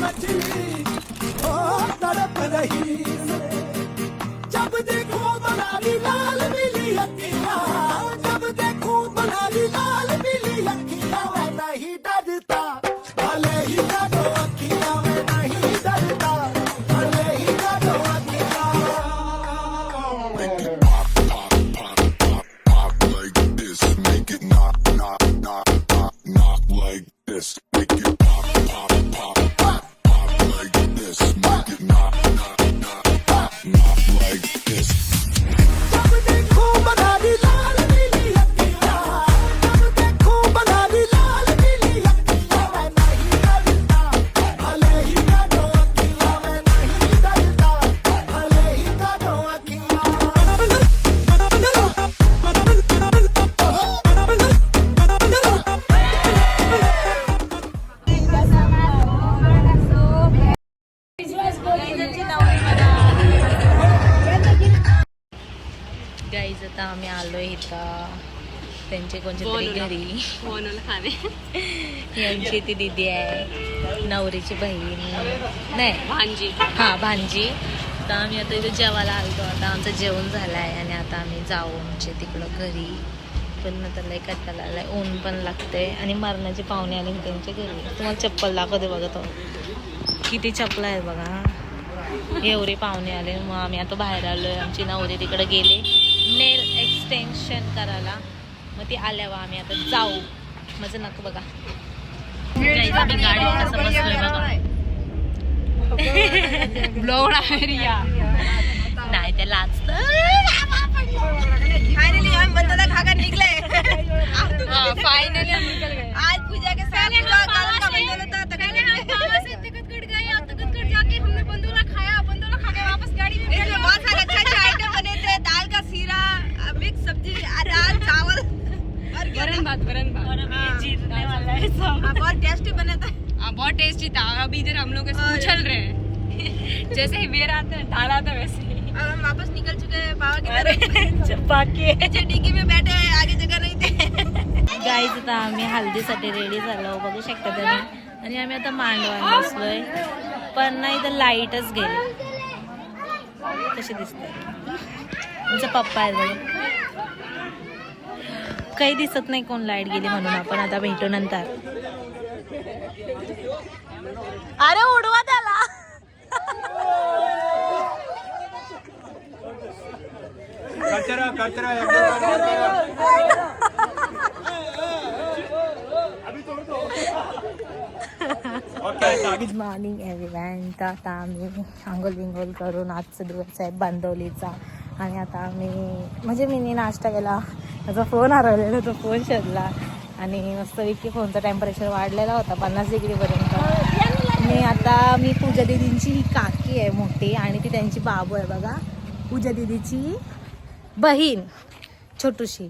मछली ओ तड़प रही से जब देखो बनाली लाल मिली अखियाँ जब देखो बनाली लाल मिली अखियाँ मैं नहीं डरता भले ही डरो अखियाँ मैं नहीं डरता भले ही डरो अखियाँ Pop like this, make it knock like this, make it pop like this, make it knock like this. जब देखो बनाली लाल मिली अखियाँ जब देखो बनाली लाल मिली अखियाँ मैं नहीं डरता भले ही डरो अखियाँ मैं नहीं डरता भले ही डरो अखियाँ गाईज आता आम्ही आलोय इथं त्यांचे कोणत्या तरी घरी म्हणून खाणे यांची ती दीदी आहे नवरीची बहीण नाही भांजी हा भांजी तर आम्ही आता इथे जेवायला आलतो आता आमचं जेवण झालं आहे आणि आता आम्ही जाऊ आमच्या तिकडं घरी पण आता लय कट्टाला आलाय ऊन पण लागते आणि मरणाचे पाहुणे आले त्यांच्या घरी तुम्हाला चप्पल दाखवते बघा तो किती चप्पल आहे बघा एवढे पाहुणे आले मग आम्ही आता बाहेर आलोय आमची नवरी तिकडे गेले नेल एक्सटेन्शन करायला मग ती आल्यावर आम्ही आता जाऊ माझं नक बघा आम्ही गाडीत कसं बसलोय बघा नाही त्या लाजत फाइनली हम बंदला खाकर निकले फाइनली हम निकल गए आज पूजा के साथ पूजा कल का बंदला था तक से तकतगढ़ गए और तकतगढ़ जाके हमने बंदोला खा के वापस गाड़ी में बैठे बहुत सारे अच्छे आइटम बने थे दाल का सीरा मिक्स सब्जी दाल चावल और गरम भात और अभी जीतने वाला है सब बहुत टेस्टी बना था बहुत टेस्टी था अभी इधर हम लोग ऐसे उछल रहे हैं जैसे ही बेर आता है ढाल आता वैसे अब हम वापस निकल चुके हैं बाबा की तरफ बाकी पीछे डिग्गी में बैठे हैं आगे जगह नहीं थे गाईज आता आम्ही हल्दीसाठी रेडी झालो बघू शकता तुम्ही आणि आम्ही आता मांडवात बसलोय पण नाही तर लाईटच गेली कशी दिसते तुमचा पप्पा आहे बघा काही दिसत नाही कोण लाईट गेली म्हणून आपण आता भेटू नंतर अरे उडवा त्याला गुड मॉर्निंग एव्हरीवन तर आता आम्ही आंघोळ बिंगोल करून आजचा दिवस आहे बांदवलीचा आणि आता आम्ही म्हणजे मी नाश्ता केला त्याचा फोन हरवलेला तो फोन शोधला आणि मस्तपैकी फोनचा टेम्परेचर वाढलेला होता 50 डिग्रीपर्यंत मी पूजा दीदींची ही काकी आहे मोठी आणि ती त्यांची बाबू आहे बघा पूजा दीदीची बहीण छोटूशी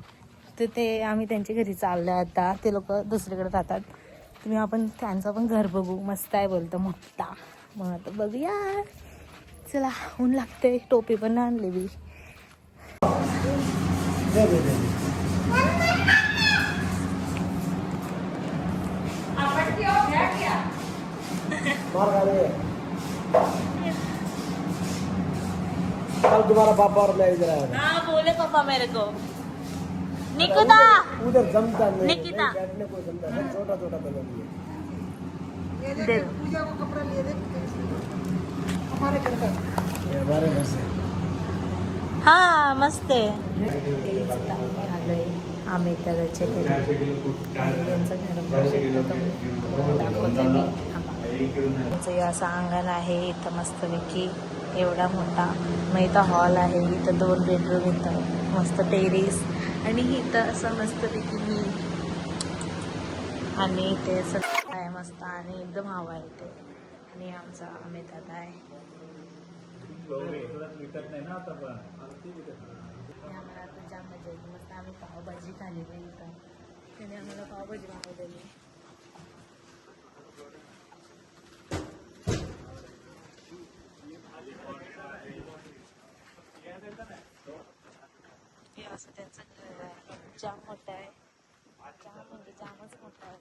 तर ते आम्ही त्यांच्या घरी चाललो आता ते लोक दुसरीकडे राहतात तुम्ही आपण त्यांचं पण घर बघू मस्त आहे बोलतो मोठा मग आता बघूया चला ऊन लागते टोपी पण आणली मी कल तुम्हारा पापा और मैं इधर आया हाँ बोले पापा मेरे को निकिता उधर जमता नहीं निकिता बैठने को जमता है छोटा छोटा बना दिया दे पूजा को कपड़ा लिए थे हमारे घर से हा मस्त आहे आम्ही त्याचे असं अंगण आहे इथं मस्तपैकी एवढा मोठा मग इथं हॉल आहे इथं 2 बेडरूम इथं मस्त टेरेस आणि इथं असं मस्तपैकी मी आणि इथे सगळं आहे मस्त आणि एकदम हवा येते आणि आमचा अमित दादा आहे आम्हाला आता जाम मजा येते मस्त आम्ही पावभाजी खाल्लेली इथं त्याने आम्हाला पावभाजी मागवलेली हे असं त्यांचं घर आहे जाम मोठं आहे जाम म्हणजे जामच मोठं आहे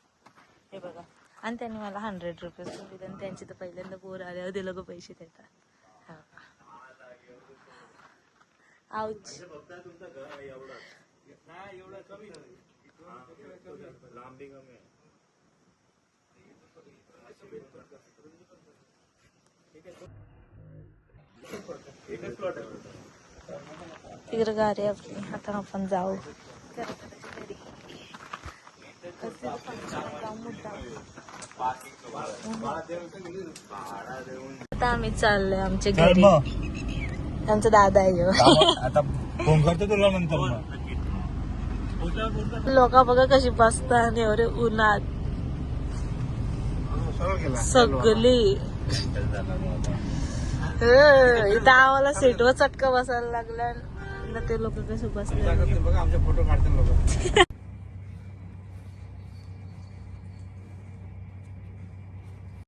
हे बघा आणि त्यांनी मला 100 रुपीज दिले आणि त्यांची तर पहिल्यांदा पोर आल्यावर ते लोक पैसे देतात. आऊच. तिकडे गाडी आपली, आता आपण जाऊ. आता आम्ही चाललोय आमच्या घरी. आमचा दादा आहे ह्यो. आता फोन करतो तुला नंतर मग. लोक बघा कशी बसतात आणि एवढे उन्हात सगळी. इथं आम्हाला सीटवर चटका बसायला लागला. ते लोक कसे बसले बघा आमचे फोटो काढतील लोक.